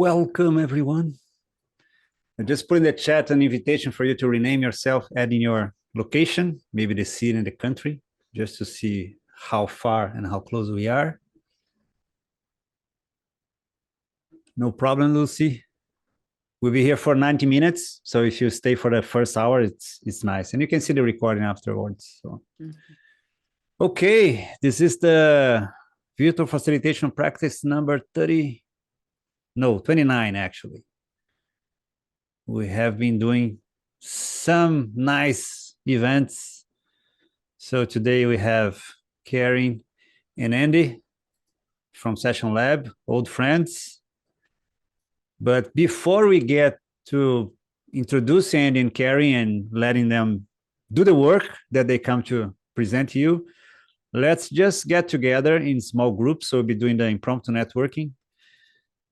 Welcome, everyone. I just put in the chat an invitation for you to rename yourself, add in your location, maybe the city and the country, just to see how far and how close we are. No problem, Lucy. We'll be here for 90 minutes. So if you stay for the first hour, it's nice. And you can see the recording afterwards. So. Okay, this is the virtual facilitation practice number 29, actually. We have been doing some nice events. So today we have Carrin and Andy from SessionLab, old friends. But before we get to introduce Andy and Carrin and letting them do the work that they come to present to you, let's just get together in small groups. So we'll be doing the impromptu networking,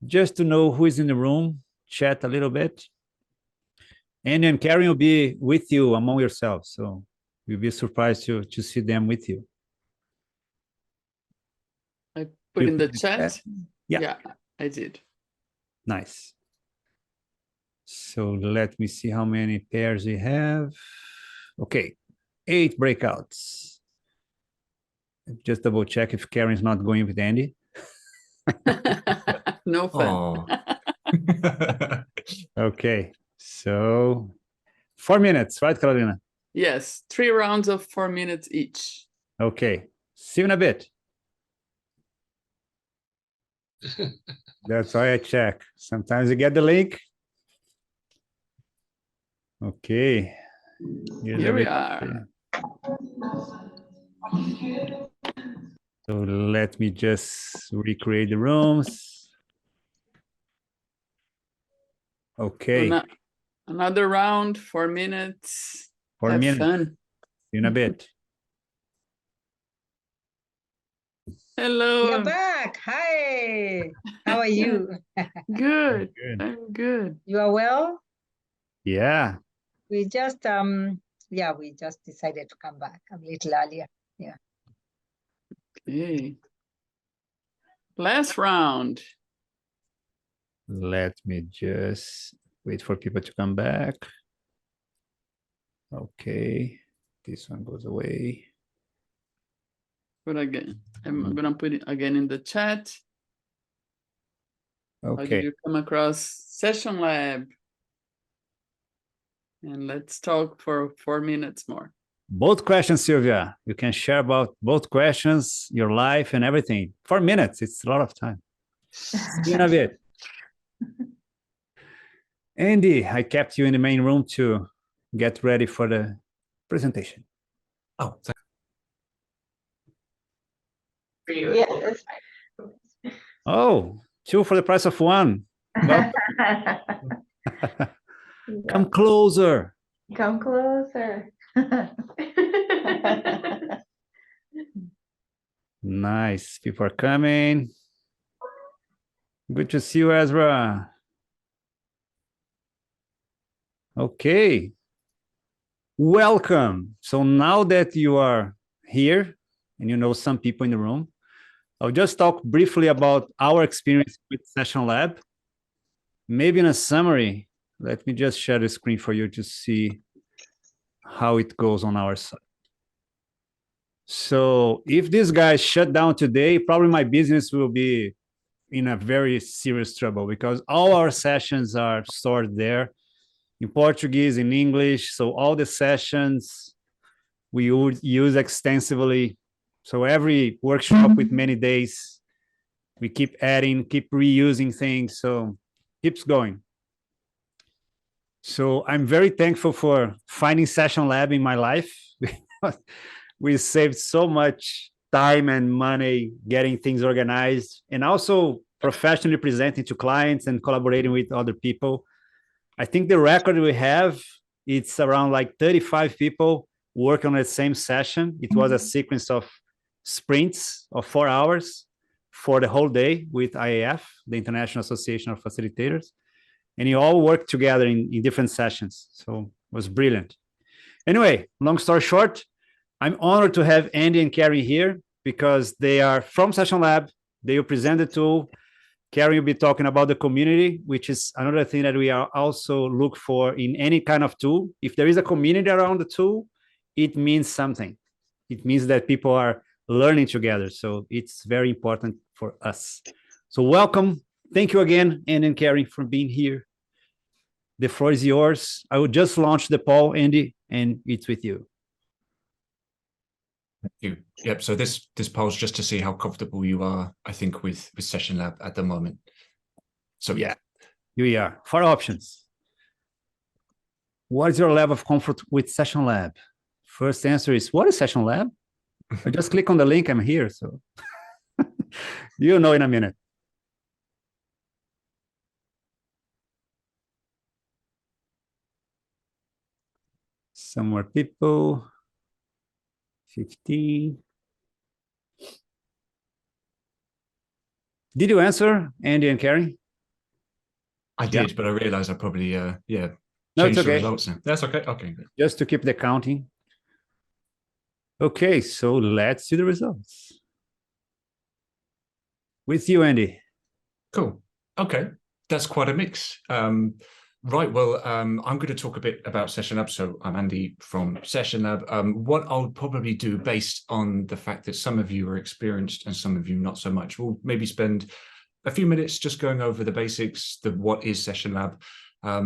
just to know who is in the room, chat a little bit. Andy and Carrin will be with you among yourselves. So you'll be surprised to see them with you. I put in the chat. Yeah, I did. Nice. So let me see how many pairs we have. Okay, 8 breakouts. Just double check if Carrin's not going with Andy. No fun. Okay, so 4 minutes, right, Carolina? Yes, 3 rounds of 4 minutes each. Okay, see you in a bit. That's why I check. Sometimes you get the link. Okay. Here we are. So let me just recreate the rooms. Okay. Another round, 4 minutes. 4 Have minutes. fun. See you in a bit. Hello. You're back. Hi. How are you? Good. Good. I'm good. You are well? Yeah. We just we just decided to come back a little earlier. Yeah. Okay. Last round. Let me just wait for people to come back. Okay. This one goes away. But again, I'm gonna put it again in the chat. How did Okay. you come across SessionLab? And let's talk for 4 minutes more. Both questions, Sylvia. You can share about both questions, your life and everything. 4 minutes, it's a lot of time. See you in a bit. Andy, I kept you in the main room to get ready for the presentation. Oh, sorry. For you. Yes. Oh, 2 for the price of 1. Well, come closer. Come closer. Nice. People are coming. Good to see you, Ezra. Okay. Welcome. So now that you are here and you know some people in the room, I'll just talk briefly about our experience with SessionLab. Maybe in a summary, let me just share the screen for you to see how it goes on our side. So if this guy shut down today, probably my business will be in a very serious trouble because all our sessions are stored there in Portuguese, in English. So all the sessions we would use extensively. So every workshop with many days, we keep adding, keep reusing things. So keeps going. So I'm very thankful for finding SessionLab in my life. We saved so much time and money getting things organized and also professionally presenting to clients and collaborating with other people. I think the record we have, it's around like 35 people working on the same session. It was a sequence of sprints of 4 hours for the whole day with IAF, the International Association of Facilitators. And you all worked together in different sessions. So it was brilliant. Anyway, long story short, I'm honored to have Andy and Carrin here because they are from SessionLab. They will present the tool. Carrin will be talking about the community, which is another thing that we are also look for in any kind of tool. If there is a community around the tool, it means something. It means that people are learning together. So it's very important for us. So welcome. Thank you again, Andy and Carrin, for being here. The floor is yours. I will just launch the poll, Andy, and it's with you. Thank you. Yep. So this poll is just to see how comfortable you are, I think, with SessionLab at the moment. So yeah, here we are. 4 options. What is your level of comfort with SessionLab? First answer is, what is SessionLab? I just click on the link, I'm here. So you'll know in a minute. Some more people. 15. Did you answer, Andy and Carrin? I did, but I realized I probably No, it's changed the okay. results now. That's okay. Okay, good. Just to keep the counting. Okay, so let's see the results. With you, Andy. Cool. Okay, that's quite a mix. Right, well, I'm going to talk a bit about SessionLab. So I'm Andy from SessionLab. What I'll probably do, based on the fact that some of you are experienced and some of you not so much, we'll maybe spend a few minutes just going over the basics, what is SessionLab.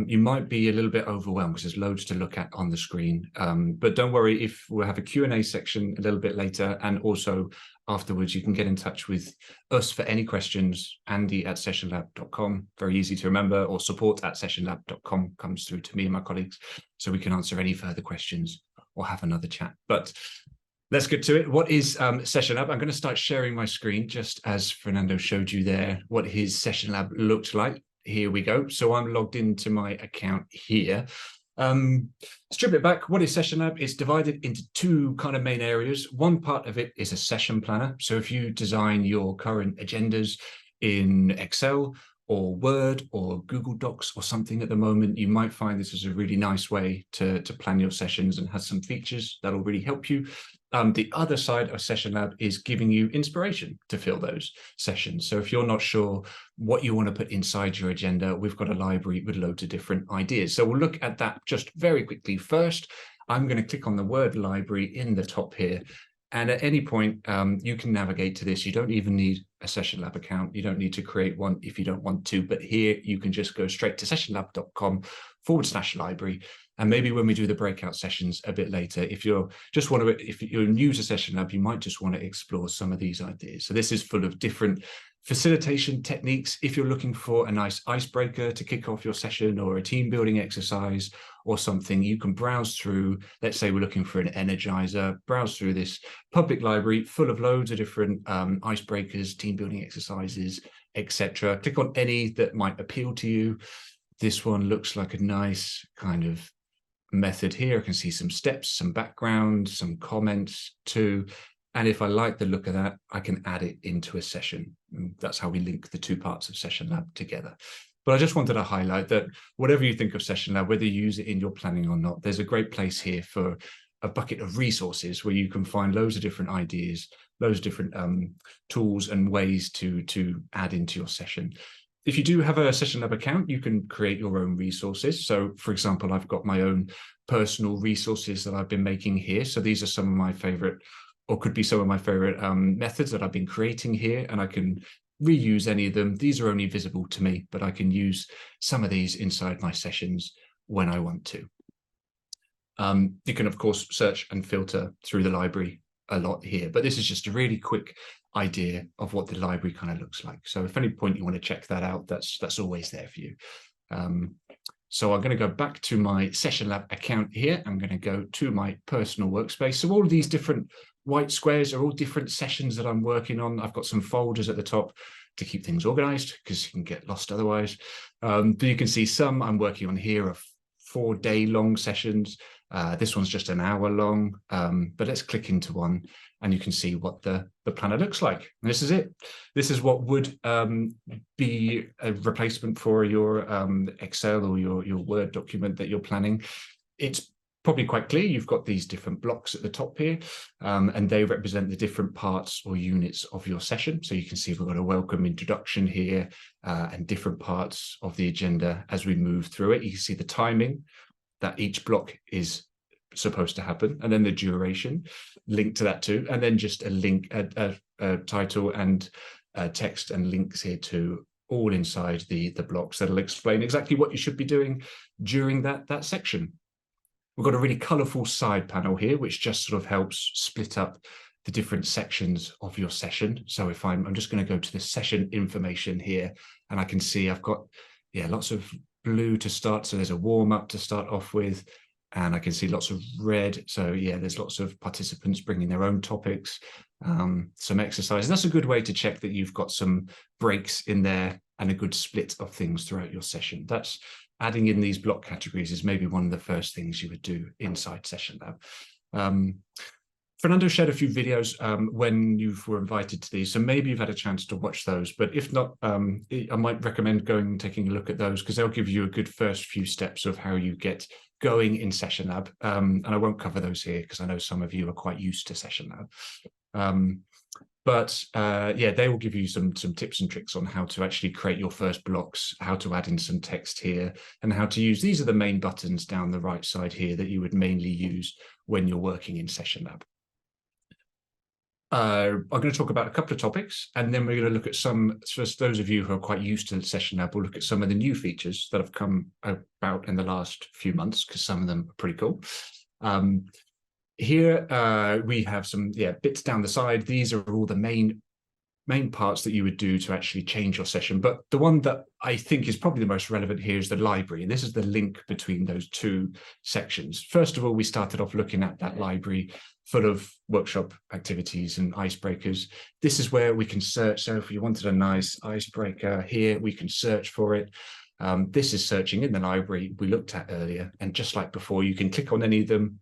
You might be a little bit overwhelmed because there's loads to look at on the screen. But don't worry, if we'll have a Q&A section a little bit later, and also afterwards, you can get in touch with us for any questions. Andy@sessionlab.com, very easy to remember, or support@sessionlab.com comes through to me and my colleagues, so we can answer any further questions or have another chat. But let's get to it. What is SessionLab? I'm going to start sharing my screen, just as Fernando showed you there, what his SessionLab looked like. Here we go. So I'm logged into my account here. Strip it back. What is SessionLab? It's divided into 2 kind of main areas. One part of it is a session planner. So if you design your current agendas in Excel or Word or Google Docs or something at the moment, you might find this is a really nice way to plan your sessions and has some features that'll really help you. The other side of SessionLab is giving you inspiration to fill those sessions. So if you're not sure what you want to put inside your agenda, we've got a library with loads of different ideas. So we'll look at that just very quickly. First, I'm going to click on the word library in the top here. And at any point, you can navigate to this. You don't even need a SessionLab account. You don't need to create one if you don't want to. But here, you can just go straight to sessionlab.com/library. And maybe when we do the breakout sessions a bit later, if you're new to SessionLab, you might just want to explore some of these ideas. So this is full of different facilitation techniques. If you're looking for a nice icebreaker to kick off your session, or a team building exercise or something, you can browse through. Let's say we're looking for an energizer, browse through this public library full of loads of different icebreakers, team building exercises, etc. Click on any that might appeal to you. This one looks like a nice kind of method here. I can see some steps, some background, some comments too. And if I like the look of that, I can add it into a session. And that's how we link the 2 parts of SessionLab together. But I just wanted to highlight that whatever you think of SessionLab, whether you use it in your planning or not, there's a great place here for a bucket of resources where you can find loads of different ideas, loads of different tools and ways to add into your session. If you do have a SessionLab account, you can create your own resources. So for example, I've got my own personal resources that I've been making here. So these are some of my favorite, or could be some of my favorite methods that I've been creating here, and I can reuse any of them. These are only visible to me, but I can use some of these inside my sessions when I want to. You can, of course, search and filter through the library a lot here, but this is just a really quick idea of what the library kind of looks like. So if at any point you want to check that out, that's always there for you. So I'm going to go back to my SessionLab account here. I'm going to go to my personal workspace. So all of these different white squares are all different sessions that I'm working on. I've got some folders at the top to keep things organized because you can get lost otherwise. But you can see some I'm working on here are 4-day-long sessions. This one's just an hour long, but let's click into one and you can see what the planner looks like. And this is it. This is what would be a replacement for your Excel or your Word document that you're planning. It's probably quite clear. You've got these different blocks at the top here, and they represent the different parts or units of your session. So you can see we've got a welcome introduction here and different parts of the agenda as we move through it. You can see the timing that each block is supposed to happen, and then the duration linked to that too, and then just a link, a title and text and links here to all inside the blocks that'll explain exactly what you should be doing during that section. We've got a really colorful side panel here, which just sort of helps split up the different sections of your session. So if I'm just going to go to the session information here, and I can see I've got, yeah, lots of blue to start. So there's a warm up to start off with, and I can see lots of red. So yeah, there's lots of participants bringing their own topics, some exercise. That's a good way to check that you've got some breaks in there and a good split of things throughout your session. That's adding in these block categories is maybe one of the first things you would do inside SessionLab. Fernando shared a few videos when you were invited to these, so maybe you've had a chance to watch those, but if not, I might recommend going and taking a look at those, because they'll give you a good first few steps of how you get going in SessionLab. And I won't cover those here because I know some of you are quite used to SessionLab. But yeah, they will give you some tips and tricks on how to actually create your first blocks, how to add in some text here, and how to use, these are the main buttons down the right side here that you would mainly use when you're working in SessionLab. I'm going to talk about a couple of topics, and then we're going to look at some, for those of you who are quite used to SessionLab, we'll look at some of the new features that have come about in the last few months, because some of them are pretty cool. Here we have some bits down the side. These are all the main parts that you would do to actually change your session. But the one that I think is probably the most relevant here is the library. And this is the link between those two sections. First of all, we started off looking at that library full of workshop activities and icebreakers. This is where we can search. So if you wanted a nice icebreaker here, we can search for it. This is searching in the library we looked at earlier. And just like before, you can click on any of them.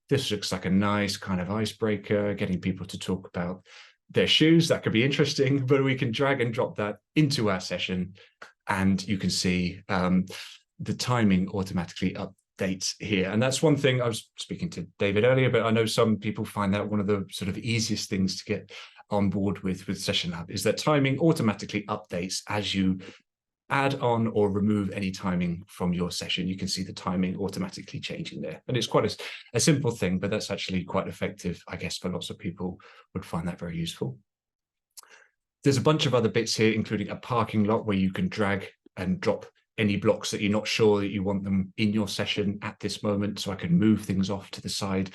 This looks like a nice kind of icebreaker, getting people to talk about their shoes. That could be interesting, but we can drag and drop that into our session, and you can see the timing automatically updates here. And that's one thing I was speaking to David earlier, but I know some people find that one of the sort of easiest things to get on board with SessionLab is that timing automatically updates as you add on or remove any timing from your session. You can see the timing automatically changing there. And it's quite a simple thing, but that's actually quite effective, I guess, for lots of people would find that very useful. There's a bunch of other bits here, including a parking lot where you can drag and drop any blocks that you're not sure that you want them in your session at this moment. So I can move things off to the side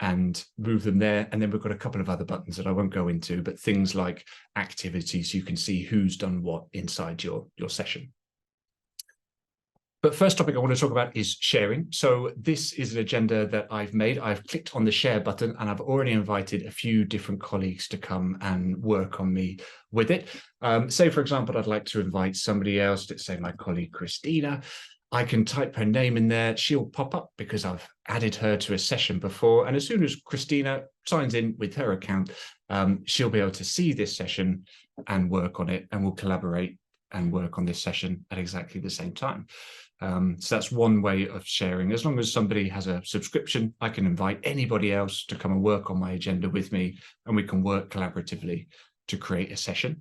and move them there. And then we've got a couple of other buttons that I won't go into, but things like activities, you can see who's done what inside your session. But first topic I want to talk about is sharing. So this is an agenda that I've made. I've clicked on the share button and I've already invited a few different colleagues to come and work on me with it. Say, for example, I'd like to invite somebody else, let's say my colleague Christina. I can type her name in there. She'll pop up because I've added her to a session before. And as soon as Christina signs in with her account, she'll be able to see this session and work on it, and we'll collaborate and work on this session at exactly the same time. So that's one way of sharing. As long as somebody has a subscription, I can invite anybody else to come and work on my agenda with me, and we can work collaboratively to create a session.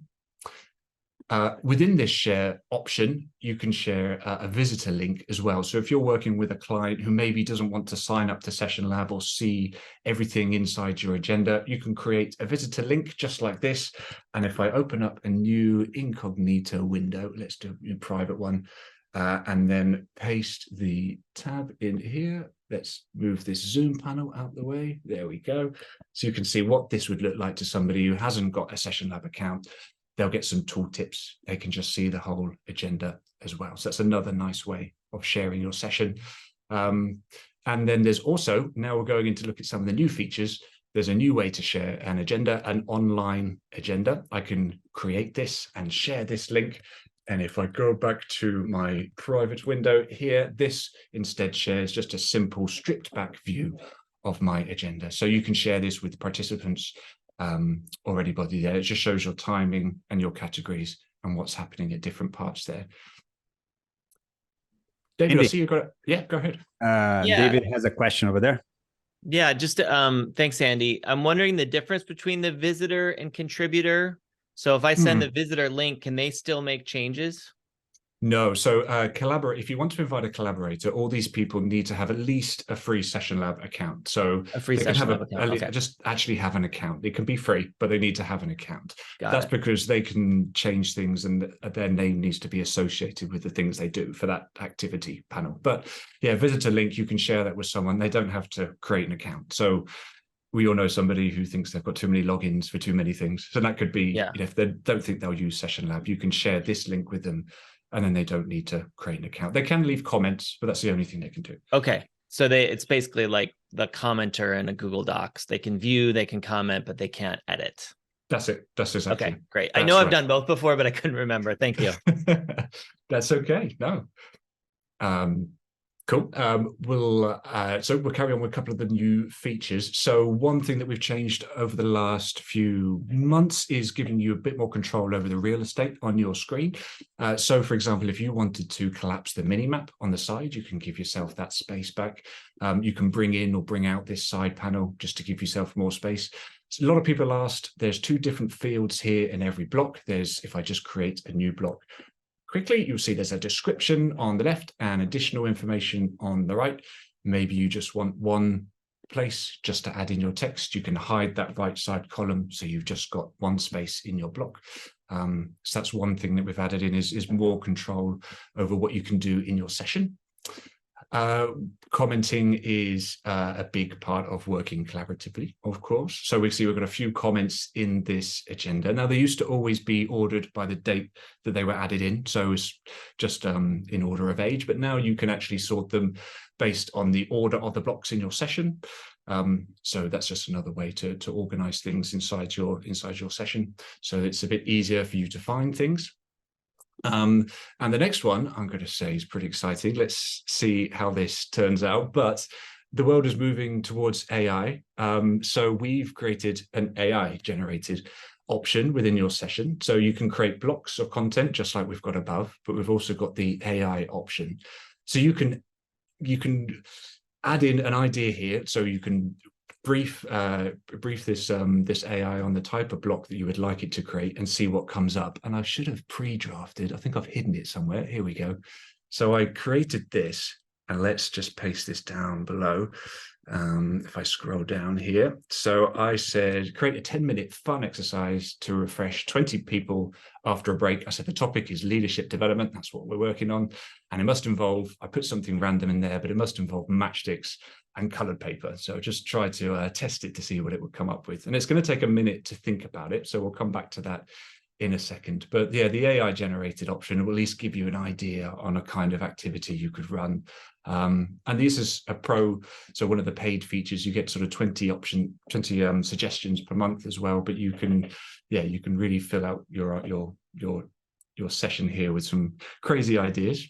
Within this share option, you can share a visitor link as well. So if you're working with a client who maybe doesn't want to sign up to SessionLab or see everything inside your agenda, you can create a visitor link just like this. And if I open up a new incognito window, let's do a private one, and then paste the tab in here. Let's move this Zoom panel out the way. There we go. So you can see what this would look like to somebody who hasn't got a SessionLab account. They'll get some tooltips. They can just see the whole agenda as well. So that's another nice way of sharing your session. And then there's also, now we're going in to look at some of the new features. There's a new way to share an agenda, an online agenda. I can create this and share this link. And if I go back to my private window here, this instead shares just a simple stripped back view of my agenda. So you can share this with participants or anybody there. It just shows your timing and your categories and what's happening at different parts there. David, I Andy. see you got it. Yeah, go ahead. David has a question over there. Yeah, just thanks, Andy. I'm wondering the difference between the visitor and contributor. So if I send the visitor link, can they still make changes? No, so collaborate. If you want to invite a collaborator, all these people need to have at least a free SessionLab account. So A free they can have SessionLab account. Okay. just actually have an account. It can be free, but they need to have an account. That's it. because they can change things, and their name needs to be associated with the things they do for that activity panel. But yeah, visitor link, you can share that with someone. They don't have to create an account. So we all know somebody who thinks they've got too many logins for too many things. So that could be, if they don't think they'll use SessionLab, you can share this link with them, and then they don't need to create an account. They can leave comments, but that's the only thing they can do. Okay. So it's basically like the commenter in a Google Docs. They can view, they can comment, but they can't edit. That's it. That's exactly. Okay, great. I know I've done both before, but I couldn't remember. Thank you. That's okay. No. Cool. We'll carry on with a couple of the new features. So one thing that we've changed over the last few months is giving you a bit more control over the real estate on your screen. So for example, if you wanted to collapse the mini map on the side, you can give yourself that space back. You can bring in or bring out this side panel just to give yourself more space. So a lot of people asked, there's two different fields here in every block. If I just create a new block, quickly, you'll see there's a description on the left and additional information on the right. Maybe you just want one place just to add in your text. You can hide that right side column, so you've just got one space in your block. So that's one thing that we've added in is more control over what you can do in your session. Commenting is a big part of working collaboratively, of course. So we see we've got a few comments in this agenda. Now, they used to always be ordered by the date that they were added in. So it's just in order of age, but now you can actually sort them based on the order of the blocks in your session. So that's just another way to organize things inside your session. So it's a bit easier for you to find things. And the next one I'm going to say is pretty exciting. Let's see how this turns out. But the world is moving towards AI. So we've created an AI generated option within your session. So you can create blocks of content just like we've got above, but we've also got the AI option. So you can add in an idea here. So you can brief this AI on the type of block that you would like it to create and see what comes up. And I should have pre-drafted. I think I've hidden it somewhere. Here we go. So I created this, and let's just paste this down below. If I scroll down here. So I said, create a 10-minute fun exercise to refresh 20 people after a break. I said, the topic is leadership development. That's what we're working on. And it must involve, I put something random in there, but it must involve matchsticks and colored paper. So just try to test it to see what it would come up with. And it's going to take a minute to think about it. So we'll come back to that in a second. But yeah, the AI generated option will at least give you an idea on a kind of activity you could run. And this is a pro. So one of the paid features, you get sort of 20 suggestions per month as well. But you can really fill out your session here with some crazy ideas.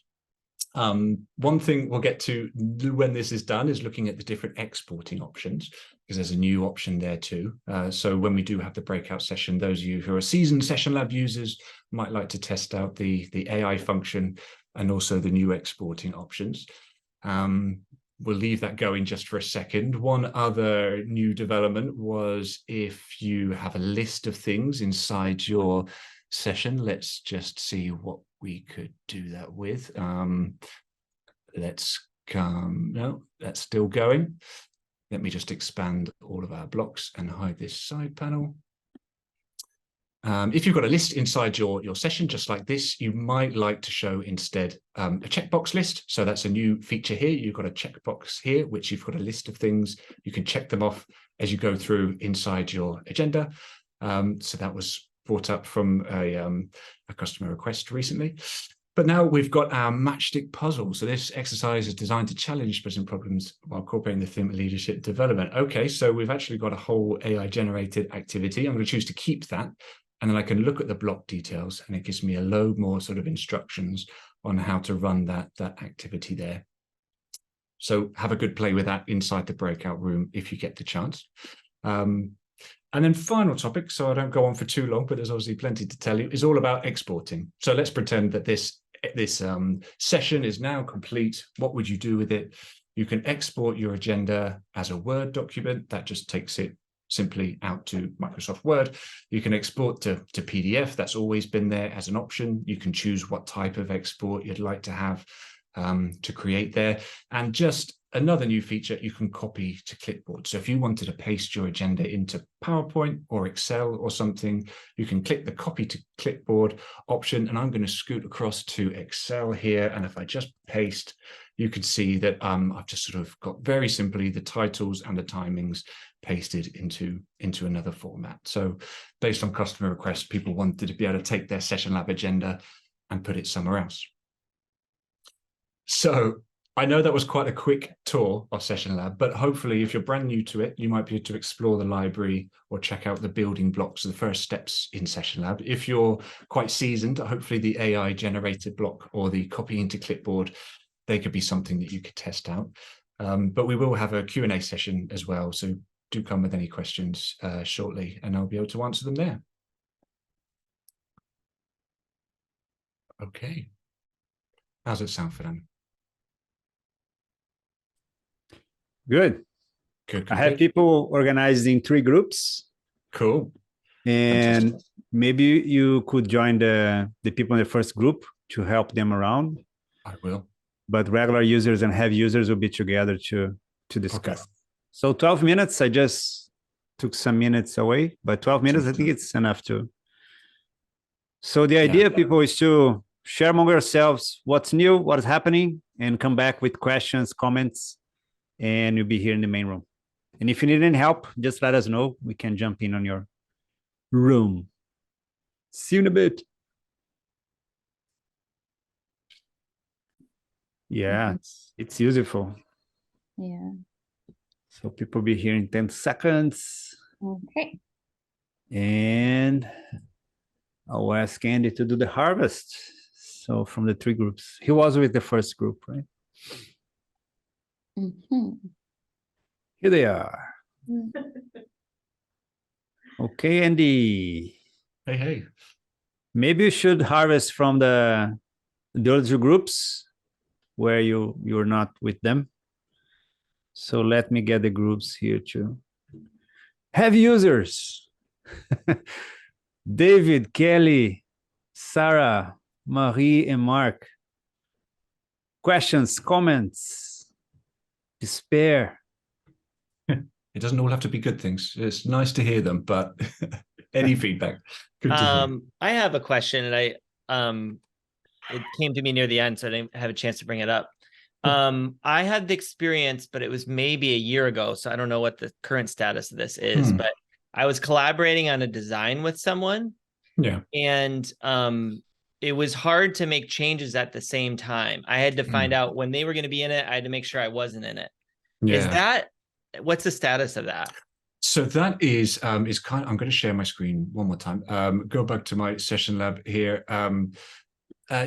One thing we'll get to when this is done is looking at the different exporting options, because there's a new option there too. So when we do have the breakout session, those of you who are seasoned SessionLab users might like to test out the AI function and also the new exporting options. We'll leave that going just for a second. One other new development was if you have a list of things inside your session, let's just see what we could do that with. That's still going. Let me just expand all of our blocks and hide this side panel. If you've got a list inside your session, just like this, you might like to show instead a checkbox list. So that's a new feature here. You've got a checkbox here, which you've got a list of things. You can check them off as you go through inside your agenda. So that was brought up from a customer request recently. But now we've got our matchstick puzzle. So this exercise is designed to challenge present problems while incorporating the theme of leadership development. Okay, so we've actually got a whole AI generated activity. I'm going to choose to keep that. And then I can look at the block details, and it gives me a load more sort of instructions on how to run that activity there. So have a good play with that inside the breakout room if you get the chance. And then final topic, so I don't go on for too long, but there's obviously plenty to tell you, is all about exporting. So let's pretend that this session is now complete. What would you do with it? You can export your agenda as a Word document. That just takes it simply out to Microsoft Word. You can export to PDF. That's always been there as an option. You can choose what type of export you'd like to have to create there. And just another new feature, you can copy to clipboard. So if you wanted to paste your agenda into PowerPoint or Excel or something, you can click the copy to clipboard option. And I'm going to scoot across to Excel here. And if I just paste, you can see that I've just sort of got very simply the titles and the timings pasted into another format. So based on customer requests, people wanted to be able to take their SessionLab agenda and put it somewhere else. So I know that was quite a quick tour of SessionLab, but hopefully if you're brand new to it, you might be able to explore the library or check out the building blocks, the first steps in SessionLab. If you're quite seasoned, hopefully the AI generated block or the copying to clipboard, they could be something that you could test out. But we will have a Q&A session as well. So do come with any questions shortly and I'll be able to answer them there. Okay. How's it sound for them? Good. Good. I have people organized in 3 groups. Cool. And Fantastic. maybe you could join the people in the first group to help them around. I will. But regular users and heavy users will be together to discuss. Okay. So 12 minutes, I just took some minutes away, but 12 minutes, I think it's enough to. So the idea, people, is to share among yourselves what's new, what's happening, and come back with questions, comments, and you'll be here in the main room. And if you need any help, just let us know. We can jump in on your room. See you in a bit. Yeah, it's useful. Yeah. So people will be here in 10 seconds. Okay. And I'll ask Andy to do the harvest. So from the 3 groups, he was with the first group, right? Mm-hmm. Here they are. Okay, Andy. Hey, hey. Maybe you should harvest from the other 2 groups where you're not with them. So let me get the groups here too. Heavy users. David, Kelly, Sarah, Marie, and Mark. Questions, comments, despair. It doesn't all have to be good things. It's nice to hear them, but any feedback. Good to hear. I have a question, and it came to me near the end, so I didn't have a chance to bring it up. I had the experience, but it was maybe a year ago, so I don't know what the current status of this is, but I was collaborating on a design with someone. Yeah. And it was hard to make changes at the same time. I had to find out when they were going to be in it. I had to make sure I wasn't in it. Yeah. What's the status of that? So that is kind of, I'm going to share my screen one more time. Go back to my SessionLab here.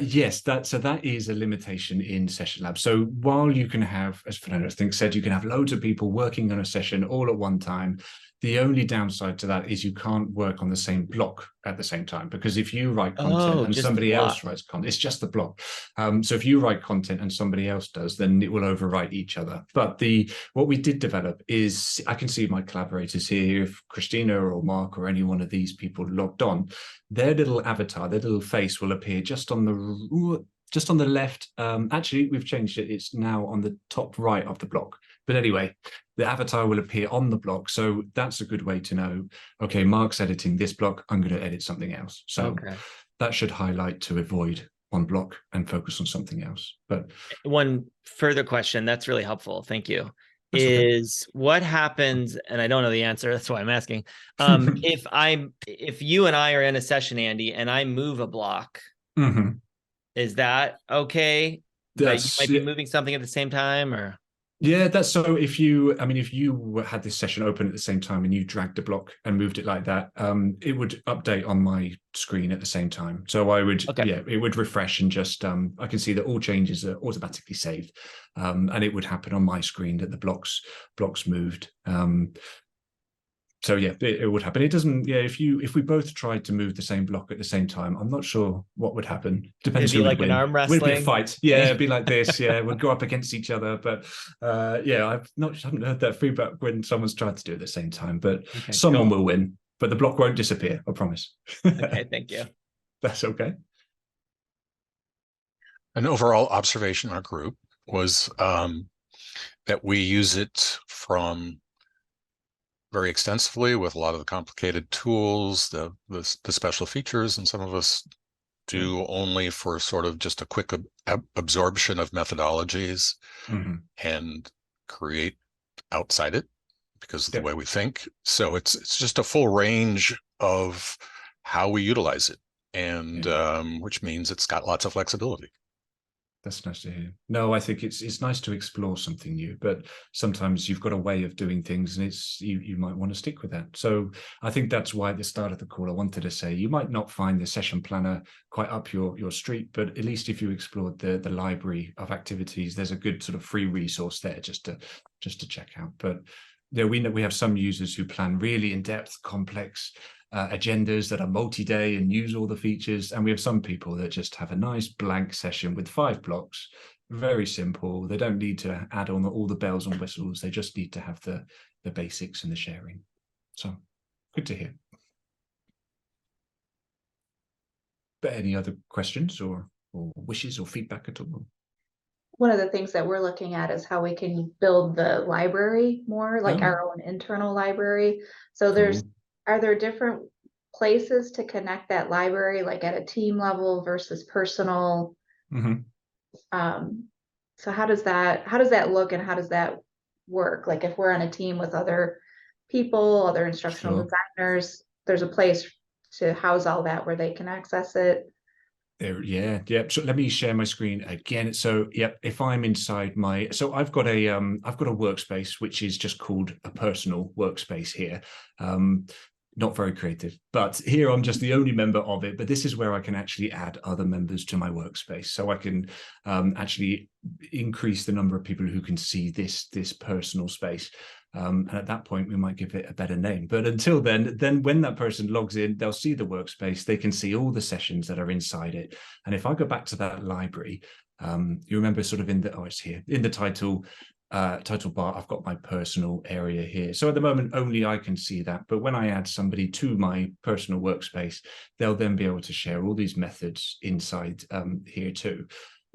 Yes, that is a limitation in SessionLab. So while you can have, as Fernando said, you can have loads of people working on a session all at one time. The only downside to that is you can't work on the same block at the same time, because if you write content and somebody else writes content, it's just the block. So if you write content and somebody else does, then it will overwrite each other. But what we did develop is, I can see my collaborators here, if Christina or Mark or any one of these people logged on, their little avatar, their little face will appear just on the left. Actually, we've changed it. It's now on the top right of the block. But anyway, the avatar will appear on the block. So that's a good way to know, okay, Mark's editing this block, I'm going to edit something else. So that should highlight to avoid one block and focus on something else. But one further question, that's really helpful. Thank you. What happens, and I don't know the answer, that's why I'm asking. If you and I are in a session, Andy, and I move a block, is that okay? That you might be moving something at the same time, or? Yeah, that's so. If you had this session open at the same time and you dragged a block and moved it like that, it would update on my screen at the same time. So I would, it would refresh and just, I can see that all changes are automatically saved, and it would happen on my screen that the blocks moved. So yeah, it would happen. It doesn't. Yeah, if we both tried to move the same block at the same time, I'm not sure what would happen. Depends It'd be who like would an win. arm Would it be a wrestling. fight? Yeah, it'd be like this. Yeah, we'd go up against each other. But yeah, I haven't heard that feedback when someone's tried to do it at the same time. But Okay, someone cool. will win. But the block won't disappear. I promise. Okay, thank you. That's okay. An overall observation in our group was that we use it from very extensively with a lot of the complicated tools, the special features, and some of us do only for sort of just a quick absorption of methodologies and create outside it because of the way we think. So it's just a full range of how we utilize it, and which means it's got lots of flexibility. That's nice to hear. No, I think it's nice to explore something new, but sometimes you've got a way of doing things, and it's you might want to stick with that. So I think that's why at the start of the call I wanted to say you might not find the session planner quite up your street, but at least if you explored the library of activities, there's a good sort of free resource there just to check out. But yeah, we know we have some users who plan really in-depth, complex agendas that are multi-day and use all the features, and we have some people that just have a nice blank session with 5 blocks, very simple. They don't need to add on all the bells and whistles. They just need to have the basics and the sharing. So good to hear. But any other questions or wishes or feedback at all? One of the things that we're looking at is how we can build the library more, like our own internal library. So are there different places to connect that library, like at a team level versus personal? So how does that look, and how does that work? Like if we're on a team with other people, other instructional designers, there's a place to house all that where they can access it. There, yeah. So let me share my screen again. So if I'm inside I've got a workspace which is just called a personal workspace here. Not very creative, but here I'm just the only member of it. But this is where I can actually add other members to my workspace, so I can actually increase the number of people who can see this personal space. And at that point, we might give it a better name. But until then when that person logs in, they'll see the workspace. They can see all the sessions that are inside it. And if I go back to that library, you remember sort of it's here in the title bar, I've got my personal area here. So at the moment, only I can see that. But when I add somebody to my personal workspace, they'll then be able to share all these methods inside here too.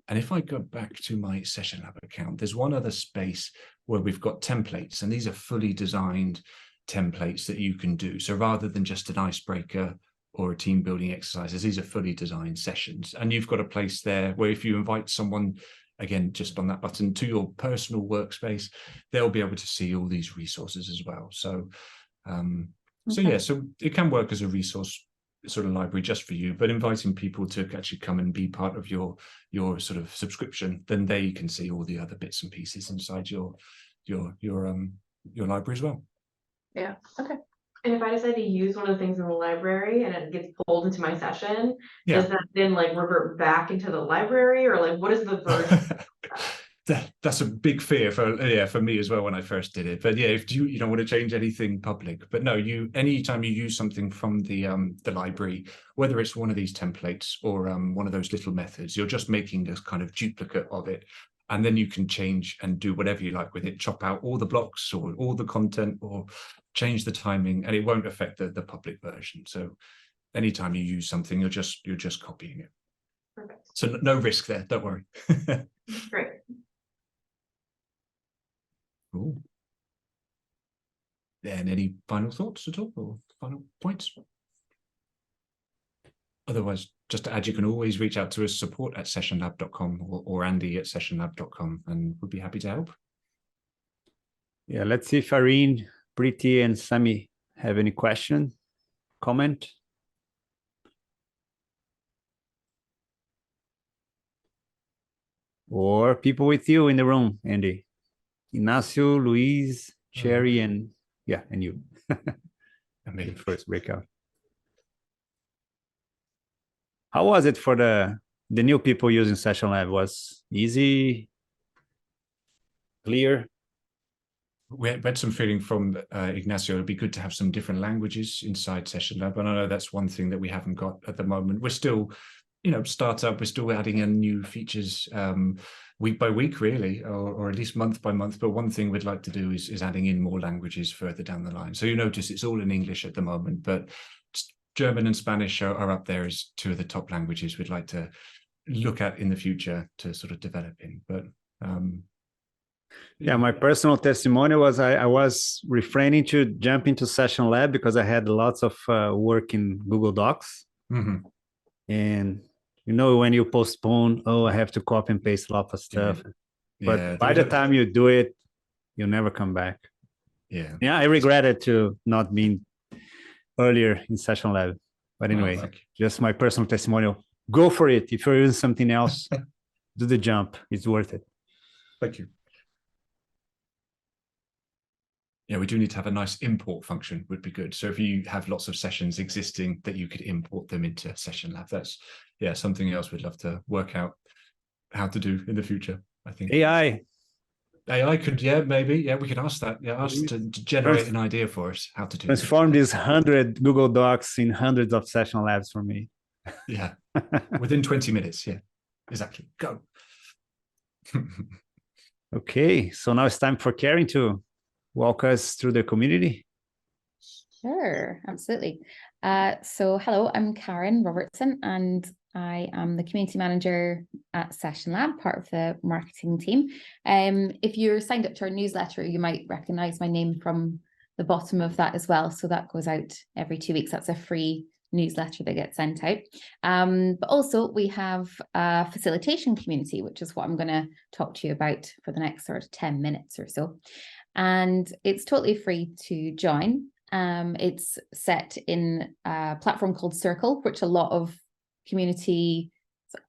And if I go back to my SessionLab account, there's one other space where we've got templates, and these are fully designed templates that you can do. So rather than just an icebreaker or a team building exercises, these are fully designed sessions. And you've got a place there where if you invite someone, again, just on that button, to your personal workspace, they'll be able to see all these resources as well. So, so it can work as a resource sort of library just for you, but inviting people to actually come and be part of your sort of subscription, then they can see all the other bits and pieces inside your library as well. Yeah. Okay. And if I decide to use one of the things in the library and it gets pulled into my session, does that then like revert back into the library, or like what is the version? That's a big fear for me as well when I first did it. But yeah, if you don't want to change anything public, but no, anytime you use something from the library, whether it's one of these templates or one of those little methods, you're just making this kind of duplicate of it. And then you can change and do whatever you like with it, chop out all the blocks or all the content or change the timing, and it won't affect the public version. So anytime you use something, you're just copying it. Perfect. So no risk there, don't worry. Great. Cool. And any final thoughts at all, or final points? Otherwise, just to add, you can always reach out to us, support@sessionlab.com or Andy@sessionlab.com, and we'll be happy to help. Yeah, let's see if Irene, Preeti, and Sami have any question, comment. Or people with you in the room, Andy. Ignacio, Luis, Cherry, and you. The first breakout. How was it for the new people using SessionLab? Was easy, clear? we had some feeling from Ignacio, it'd be good to have some different languages inside SessionLab. And I know that's one thing that we haven't got at the moment. We're still, startup, we're still adding in new features week by week, really, or at least month by month. But one thing we'd like to do is adding in more languages further down the line. So you notice it's all in English at the moment, but German and Spanish are up there as two of the top languages we'd like to look at in the future to sort of develop in. But yeah, my personal testimony was I was refraining to jump into SessionLab because I had lots of work in Google Docs. Mm-hmm. And when you postpone, I have to copy and paste a lot of stuff. But by the time you do it, you'll never come back. Yeah, I regretted to not being earlier in SessionLab. But anyway, just my personal testimonial. Go for it. If you're using something else, do the jump. It's worth it. Thank you. Yeah, we do need to have a nice import function, would be good. So if you have lots of sessions existing, that you could import them into SessionLab. That's something else we'd love to work out how to do in the future, I think. AI could, maybe. We could ask that. Ask to generate an idea for us how to do transform these 100 Google Docs in hundreds of SessionLabs for me. Yeah, within 20 minutes. Yeah, exactly. Go. Okay, so now it's time for Carrin to walk us through the community. Sure, absolutely. So hello, I'm Carrin Robertson, and I am the community manager at SessionLab, part of the marketing team. If you're signed up to our newsletter, you might recognize my name from the bottom of that as well. So that goes out every 2 weeks. That's a free newsletter that gets sent out. But also we have a facilitation community, which is what I'm going to talk to you about for the next sort of 10 minutes or so. And it's totally free to join. It's set in a platform called Circle, which a lot of communities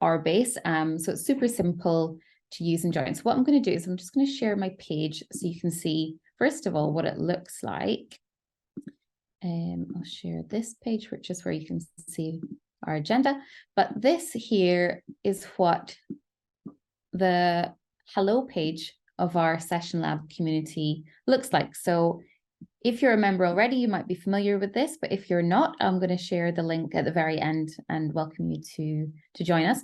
are based. So it's super simple to use and join. So what I'm going to do is I'm just going to share my page so you can see, first of all, what it looks like. I'll share this page, which is where you can see our agenda. But this here is what the hello page of our SessionLab community looks like. So if you're a member already, you might be familiar with this, but if you're not, I'm going to share the link at the very end and welcome you to join us.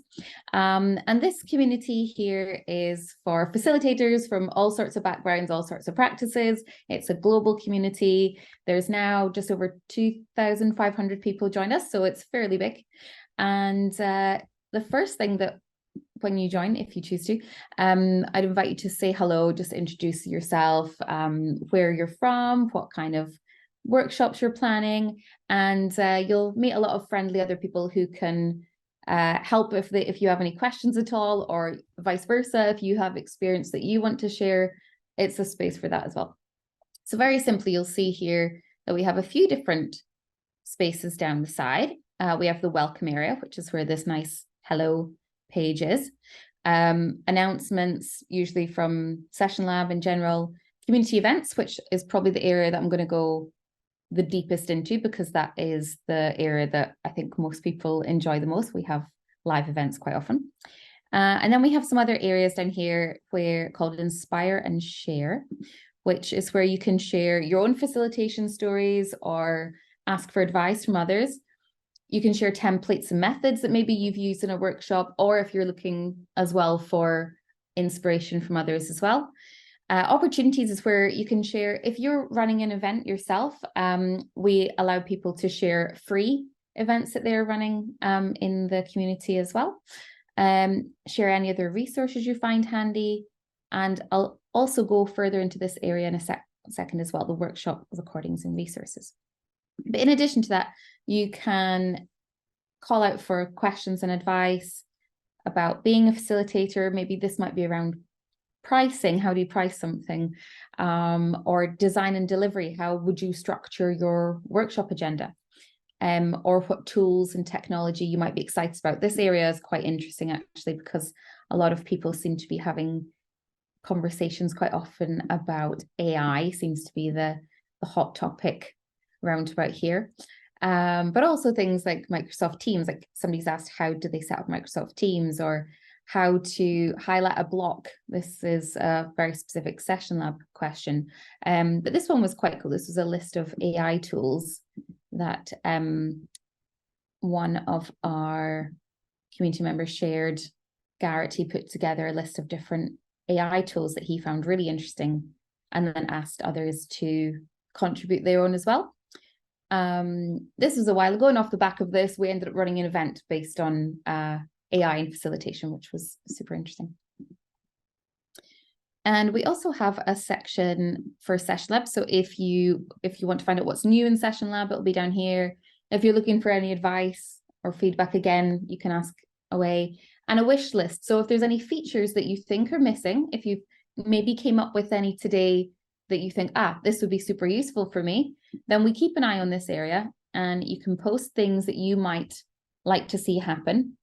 And this community here is for facilitators from all sorts of backgrounds, all sorts of practices. It's a global community. There's now just over 2,500 people join us, so it's fairly big. And the first thing that when you join, if you choose to, I'd invite you to say hello, just introduce yourself, where you're from, what kind of workshops you're planning, and you'll meet a lot of friendly other people who can help if you have any questions at all, or vice versa. If you have experience that you want to share, it's a space for that as well. So very simply, you'll see here that we have a few different spaces down the side. We have the welcome area, which is where this nice hello pages, announcements, usually from SessionLab in general, community events, which is probably the area that I'm going to go the deepest into, because that is the area that I think most people enjoy the most. We have live events quite often. And then we have some other areas down here called Inspire and Share, which is where you can share your own facilitation stories or ask for advice from others. You can share templates and methods that maybe you've used in a workshop, or if you're looking as well for inspiration from others as well. Opportunities is where you can share, if you're running an event yourself, we allow people to share free events that they're running in the community as well. Share any other resources you find handy. And I'll also go further into this area in a second as well, the workshop recordings and resources. But in addition to that, you can call out for questions and advice about being a facilitator. Maybe this might be around pricing. How do you price something? Or design and delivery. How would you structure your workshop agenda? Or what tools and technology you might be excited about. This area is quite interesting, actually, because a lot of people seem to be having conversations quite often about AI. Seems to be the hot topic around about here. But also things like Microsoft Teams, like somebody's asked, how do they set up Microsoft Teams, or how to highlight a block. This is a very specific SessionLab question, but this one was quite cool. This was a list of AI tools that one of our community members shared. Garrett, he put together a list of different AI tools that he found really interesting, and then asked others to contribute their own as well. This was a while ago, and off the back of this, we ended up running an event based on AI and facilitation, which was super interesting. And we also have a section for SessionLab. So if you want to find out what's new in SessionLab, it'll be down here. If you're looking for any advice or feedback, again, you can ask away. And a wish list. So if there's any features that you think are missing, if you maybe came up with any today that you think, this would be super useful for me, then we keep an eye on this area, and you can post things that you might like to see happen.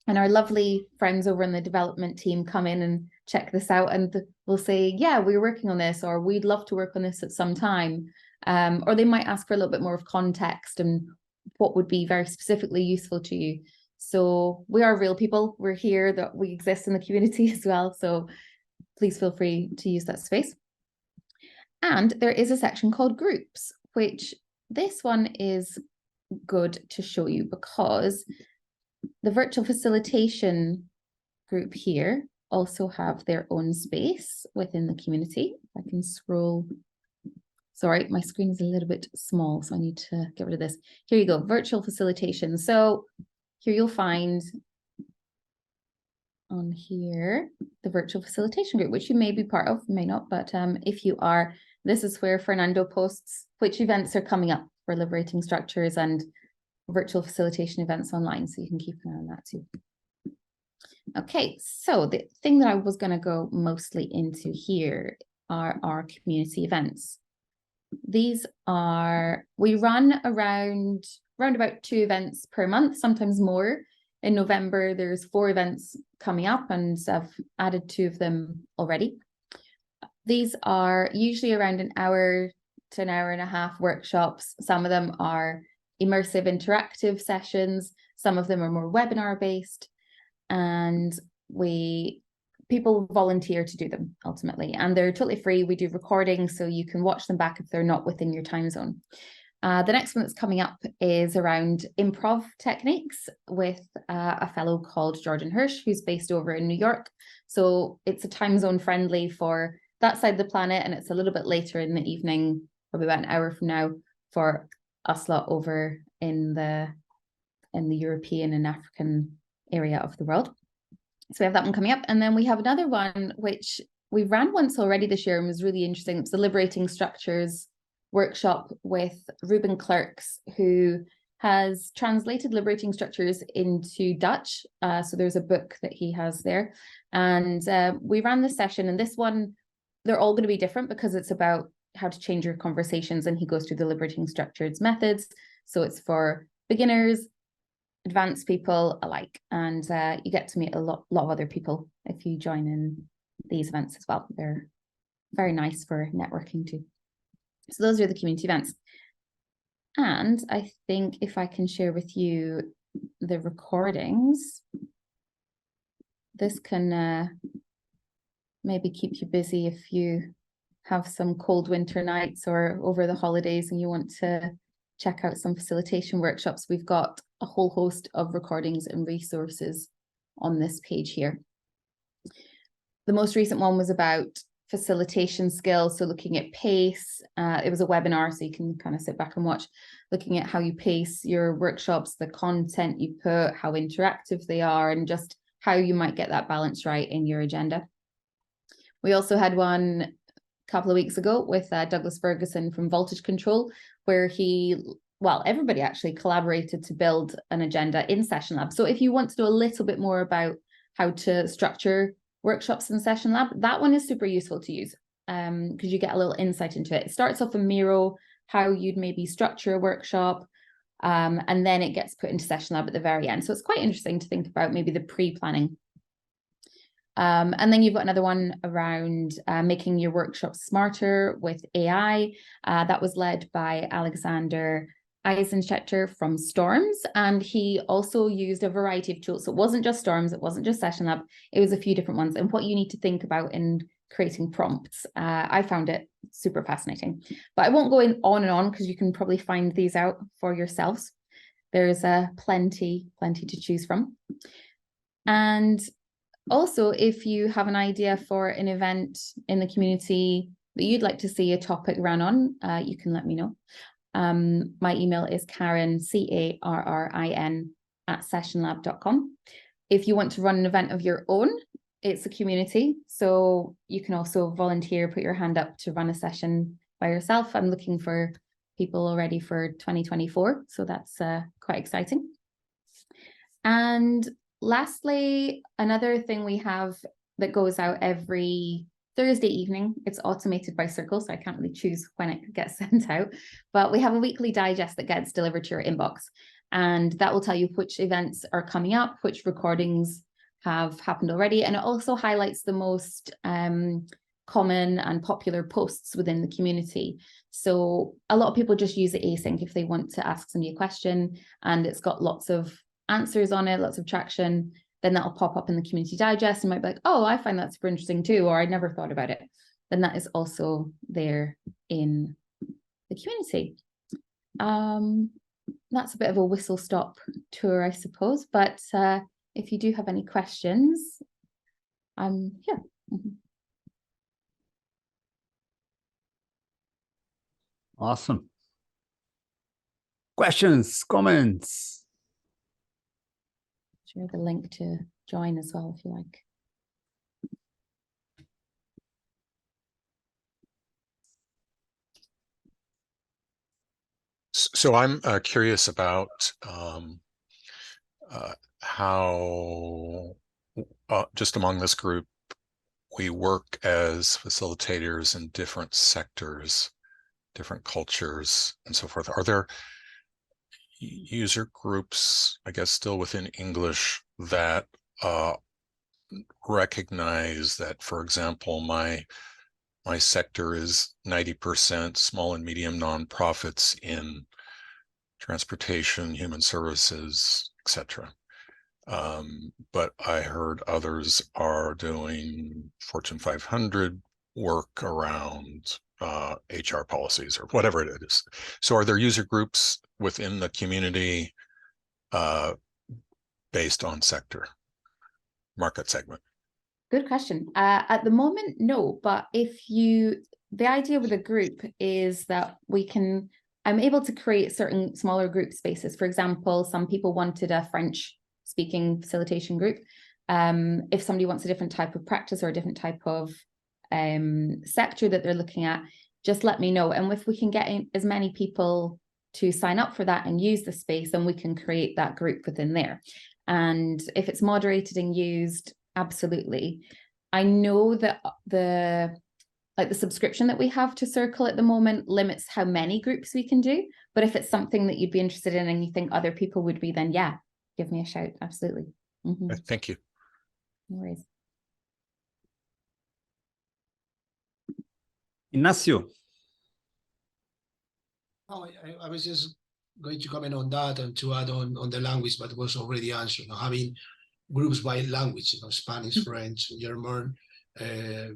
And our lovely friends over in the development team come in and check this out, and we'll say, yeah, we're working on this, or we'd love to work on this at some time. Or they might ask for a little bit more of context and what would be very specifically useful to you. So we are real people. We're here, that we exist in the community as well. So please feel free to use that space. And there is a section called groups, which this one is good to show you because the virtual facilitation group here also have their own space within the community. I can scroll. Sorry, my screen is a little bit small, so I need to get rid of this. Here you go, virtual facilitation. So here you'll find on here the virtual facilitation group, which you may be part of, may not, but if you are, this is where Fernando posts which events are coming up for liberating structures and virtual facilitation events online, so you can keep an eye on that too. Okay, so the thing that I was going to go mostly into here are our community events. These are, we run around about 2 events per month, sometimes more. In November, there's 4 events coming up, and I've added 2 of them already. These are usually around an hour to an hour and a half workshops. Some of them are immersive interactive sessions. Some of them are more webinar based, and people volunteer to do them ultimately, and they're totally free. We do recordings, so you can watch them back if they're not within your time zone. The next one that's coming up is around improv techniques with a fellow called Jordan Hirsch, who's based over in New York. So it's a time zone friendly for that side of the planet, and it's a little bit later in the evening, probably about an hour from now, for us lot over in the European and African area of the world. So we have that one coming up, and then we have another one which we ran once already this year and was really interesting. It's the Liberating Structures workshop with Ruben Clerks, who has translated Liberating Structures into Dutch. So there's a book that he has there, and we ran this session, and this one, they're all going to be different because it's about how to change your conversations, and he goes through the Liberating Structures methods. So it's for beginners, advanced people alike, and you get to meet a lot of other people if you join in these events as well. They're very nice for networking too. So those are the community events. And I think if I can share with you the recordings, this can maybe keep you busy if you have some cold winter nights or over the holidays and you want to check out some facilitation workshops. We've got a whole host of recordings and resources on this page here. The most recent one was about facilitation skills, so looking at pace. It was a webinar, so you can kind of sit back and watch, looking at how you pace your workshops, the content you put, how interactive they are, and just how you might get that balance right in your agenda. We also had one a couple of weeks ago with Douglas Ferguson from Voltage Control, where everybody actually collaborated to build an agenda in SessionLab. So if you want to know a little bit more about how to structure workshops in SessionLab, that one is super useful to use because you get a little insight into it. It starts off in Miro, how you'd maybe structure a workshop, and then it gets put into SessionLab at the very end. So it's quite interesting to think about maybe the pre-planning. And then you've got another one around making your workshops smarter with AI. That was led by Alexander Eisenstetter from Storms, and he also used a variety of tools. So it wasn't just Storms, it wasn't just SessionLab, it was a few different ones, and what you need to think about in creating prompts. I found it super fascinating, but I won't go on and on because you can probably find these out for yourselves. There's plenty to choose from. And also, if you have an idea for an event in the community that you'd like to see a topic run on, you can let me know. My email is Carrin, CARRIN @sessionlab.com. If you want to run an event of your own, it's a community, so you can also volunteer, put your hand up to run a session by yourself. I'm looking for people already for 2024, so that's quite exciting. And lastly, another thing we have that goes out every Thursday evening, it's automated by Circle, so I can't really choose when it gets sent out, but we have a weekly digest that gets delivered to your inbox, and that will tell you which events are coming up, which recordings have happened already, and it also highlights the most common and popular posts within the community. So a lot of people just use it async if they want to ask somebody a question, and it's got lots of answers on it, lots of traction. Then that'll pop up in the community digest and might be like, oh, I find that super interesting too, or I never thought about it. Then that is also there in the community. That's a bit of a whistle-stop tour, I suppose, but if you do have any questions, I'm here. Awesome. Questions, comments? Share the link to join as well, if you like. So I'm curious about how just among this group we work as facilitators in different sectors, different cultures, and so forth. Are there user groups, I guess, still within English that recognize that, for example, my sector is 90% small and medium nonprofits in transportation, human services, etc. But I heard others are doing Fortune 500 work around HR policies or whatever it is. So are there user groups within the community based on sector, market segment? Good question. At the moment, no, but the idea with a group is that I'm able to create certain smaller group spaces. For example, some people wanted a French speaking facilitation group. If somebody wants a different type of practice or a different type of sector that they're looking at, just let me know. And if we can get as many people to sign up for that and use the space, then we can create that group within there. And if it's moderated and used, absolutely. I know that the subscription that we have to Circle at the moment limits how many groups we can do. But if it's something that you'd be interested in and you think other people would be, then yeah, give me a shout. Absolutely. Mm-hmm. Thank you. No worries. Ignacio. Oh, I was just going to comment on that and to add on the language, but it was already answered. Having groups by language, Spanish, French, German,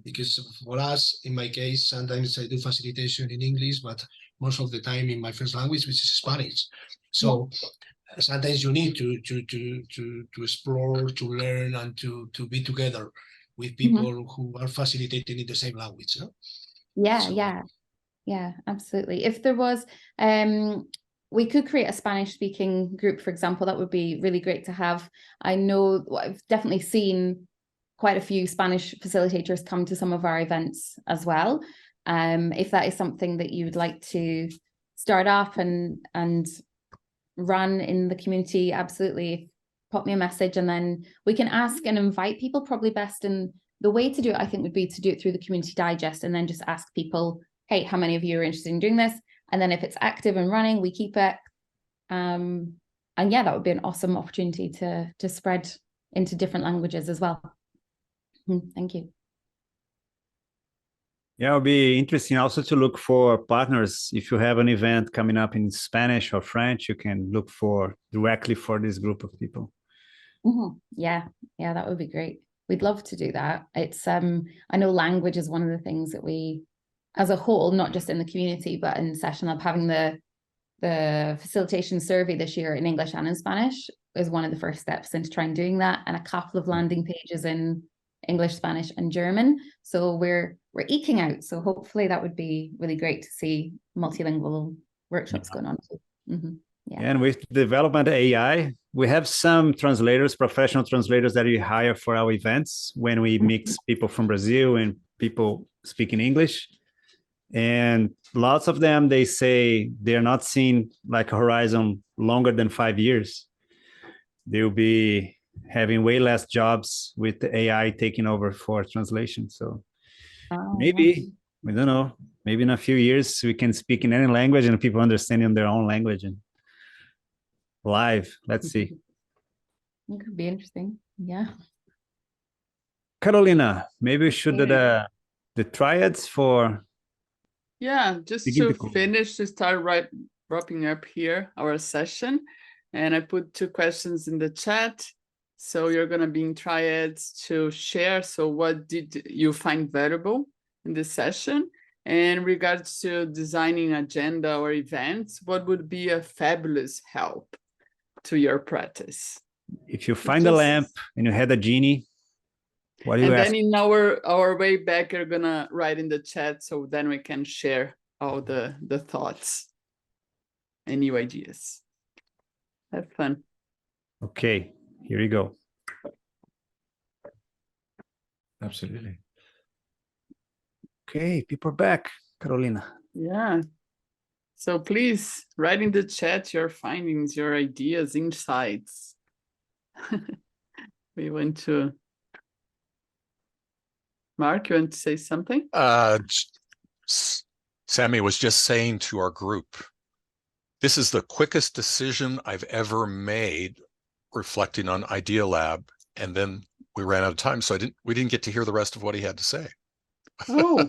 because for us, in my case, sometimes I do facilitation in English, but most of the time in my first language, which is Spanish. So sometimes you need to explore, to learn, and to be together with people who are facilitating in the same language. No? Yeah, absolutely. If there was, we could create a Spanish speaking group, for example. That would be really great to have. I know I've definitely seen quite a few Spanish facilitators come to some of our events as well. If that is something that you would like to start up and run in the community, absolutely, pop me a message and then we can ask and invite people. Probably best, and the way to do it, I think, would be to do it through the community digest and then just ask people, hey, how many of you are interested in doing this? And then if it's active and running, we keep it. And yeah, that would be an awesome opportunity to spread into different languages as well. Thank you. Yeah, it'll be interesting also to look for partners. If you have an event coming up in Spanish or French, you can look for directly for this group of people. Yeah, that would be great. We'd love to do that. It's I know language is one of the things that we, as a whole, not just in the community, but in SessionLab, having the facilitation survey this year in English and in Spanish is one of the first steps into trying doing that, and a couple of landing pages in English, Spanish, and German. So we're eking out. So hopefully that would be really great to see multilingual workshops going on too. Yeah. And with development AI, we have some translators, professional translators that we hire for our events when we mix people from Brazil and people speaking English. And lots of them, they say they're not seeing like a horizon longer than 5 years. They'll be having way less jobs with the AI taking over for translation. So maybe, we don't know, maybe in a few years we can speak in any language and people understand in their own language and live. Let's see. It could be interesting. Yeah. Carolina, maybe we should do the triads for. Yeah, just to finish, to start wrapping up here our session. And I put 2 questions in the chat. So you're going to be in triads to share. So what did you find valuable in this session? And in regards to designing agenda or events, what would be a fabulous help to your practice? If you find a lamp and you had a genie, what do you ask? And then in our way back, you're gonna write in the chat, so then we can share all the thoughts and new ideas. Have fun. Okay, here you go. Absolutely. Okay, people are back, Carolina. Yeah. So please write in the chat your findings, your ideas, insights. We want to. Mark, you want to say something? Sammy was just saying to our group, this is the quickest decision I've ever made reflecting on Idea Lab, and then we ran out of time, so we didn't get to hear the rest of what he had to say. Oh.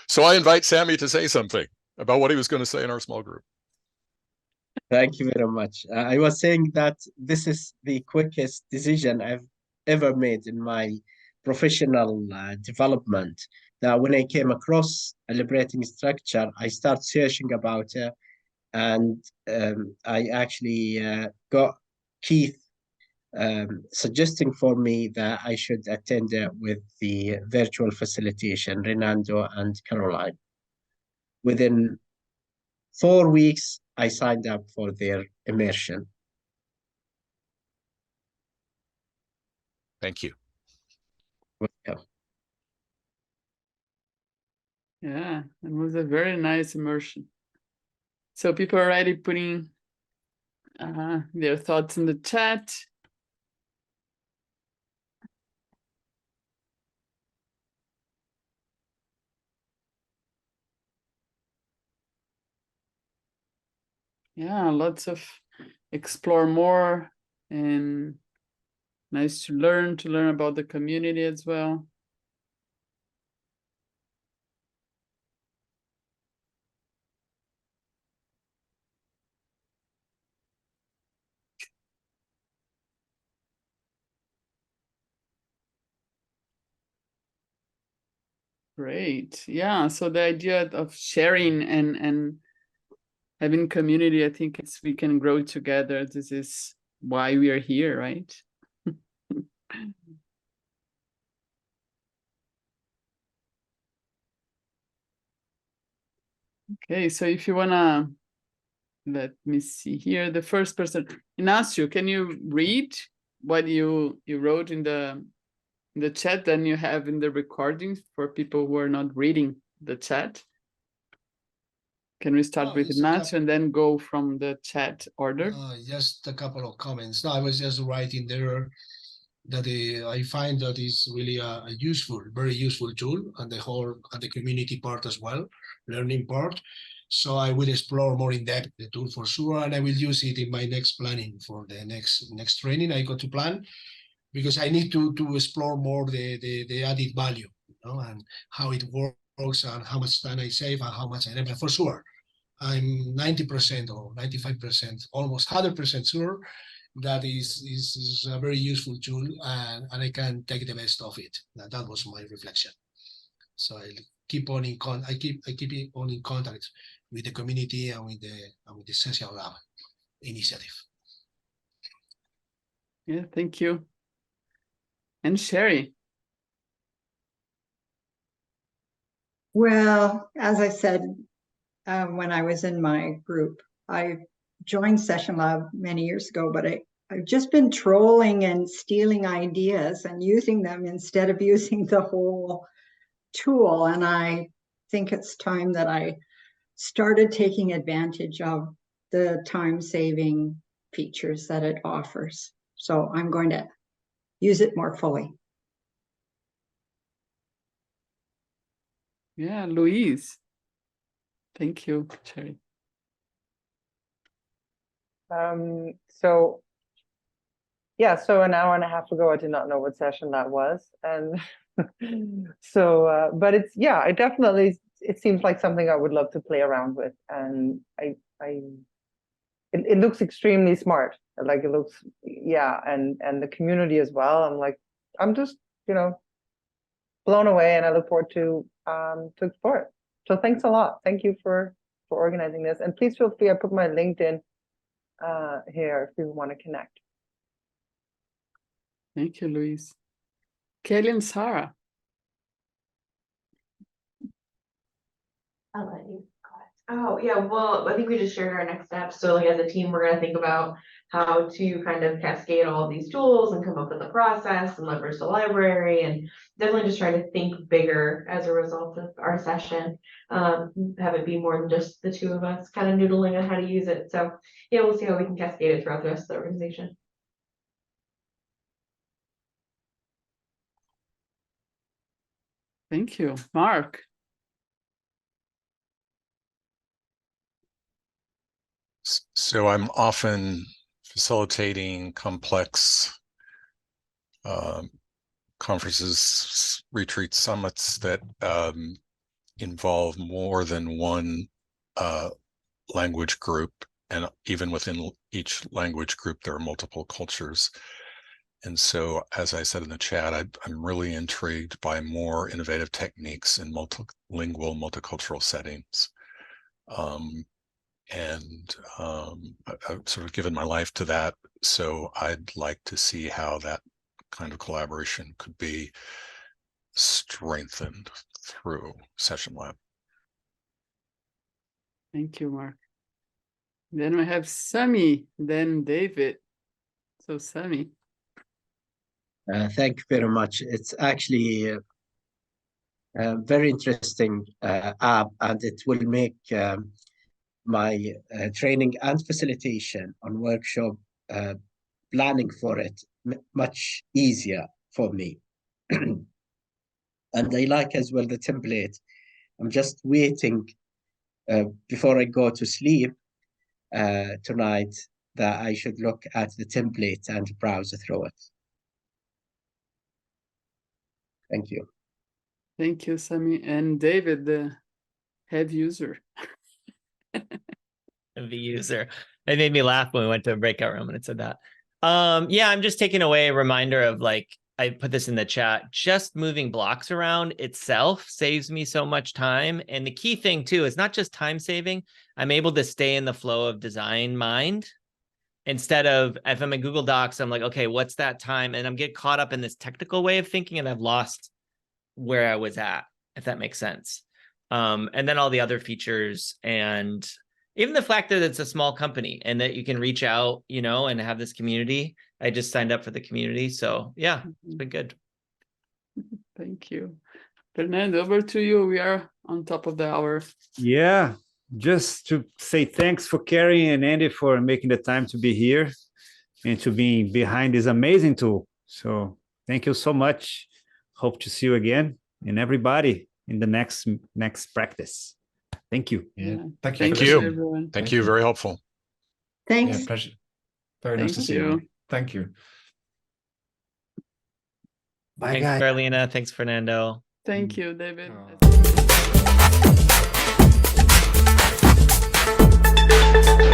So I invite Sammy to say something about what he was going to say in our small group. Thank you very much. I was saying that this is the quickest decision I've ever made in my professional development. That when I came across a liberating structure, I started searching about it, and I actually got Keith suggesting for me that I should attend it with the virtual facilitation, Renando and Caroline. Within 4 weeks, I signed up for their immersion. Thank you. Welcome. Yeah, it was a very nice immersion. So people are already putting their thoughts in the chat. Yeah, lots of explore more, and nice to learn about the community as well. Great. Yeah, so the idea of sharing and having community, I think we can grow together. This is why we are here, right? Okay, so if you wanna, let me see here, the first person, Ignacio, can you read what you wrote in the chat, then you have in the recordings for people who are not reading the chat? Can we start with Ignacio and then go from the chat order? Just a couple of comments. No, I was just writing there that I find that is really a useful, very useful tool, and the community part as well, learning part. So I will explore more in depth the tool for sure, and I will use it in my next planning for the next training I got to plan, because I need to explore more the added value and how it works and how much time I save and how much I remember. For sure, I'm 90% or 95%, almost 100% sure that is a very useful tool, and I can take the best of it. That was my reflection. So I keep on in contact with the community and with the SessionLab initiative. Yeah, thank you. And Sherry. Well, as I said, when I was in my group, I joined SessionLab many years ago, but I've just been trolling and stealing ideas and using them instead of using the whole tool. And I think it's time that I started taking advantage of the time-saving features that it offers. So I'm going to use it more fully. Yeah, Louise. Thank you, Sherry. So an hour and a half ago, I did not know what SessionLab was, and so but it's, yeah, it seems like something I would love to play around with, and it looks extremely smart. Like it looks, yeah, and the community as well. I'm just blown away, and I look forward to explore it. So thanks a lot. Thank you for organizing this, and please feel free. I put my LinkedIn here if you want to connect. Thank you, Louise. Kelly and Sarah. I'll let you go ahead. Oh, yeah, well, I think we just shared our next steps. So like as a team, we're going to think about how to kind of cascade all of these tools and come up with a process and leverage the library, and definitely just trying to think bigger as a result of our session. Have it be more than just the two of us kind of noodling on how to use it. So yeah, we'll see how we can cascade it throughout the rest of the organization. Thank you. Mark. So I'm often facilitating complex conferences, retreats, summits that involve more than one language group. And even within each language group, there are multiple cultures. And so, as I said in the chat, I'm really intrigued by more innovative techniques in multilingual, multicultural settings. I've sort of given my life to that. So I'd like to see how that kind of collaboration could be strengthened through SessionLab. Thank you, Mark. Then we have Sami, then David. So Sami. Thank you very much. It's actually a very interesting app, and it will make my training and facilitation on workshop planning for it much easier for me. And I like as well the template. I'm just waiting before I go to sleep tonight that I should look at the template and browse through it. Thank you. Thank you, Sami. And David, the head user. The user. It made me laugh when we went to a breakout room and it said that. Yeah, I'm just taking away a reminder of, like, I put this in the chat, just moving blocks around itself saves me so much time. And the key thing too is not just time saving. I'm able to stay in the flow of design mind. Instead of, if I'm in Google Docs, I'm like, okay, what's that time? And I'm getting caught up in this technical way of thinking, and I've lost where I was at, if that makes sense. And then all the other features, and even the fact that it's a small company and that you can reach out, and have this community. I just signed up for the community. So yeah, it's been good. Thank you. Fernando, over to you. We are on top of the hour. Yeah. Just to say thanks for Carrin and Andy for making the time to be here and to be behind this amazing tool. So thank you so much. Hope to see you again, and everybody in the next practice. Thank you. Yeah. Thank you. you. Thank you. Very helpful. Thanks. Yeah, pleasure. Very nice to see you. Thank you. Bye, Thanks, guys. Carolina. Thanks, Fernando. Thank you, David. Oh.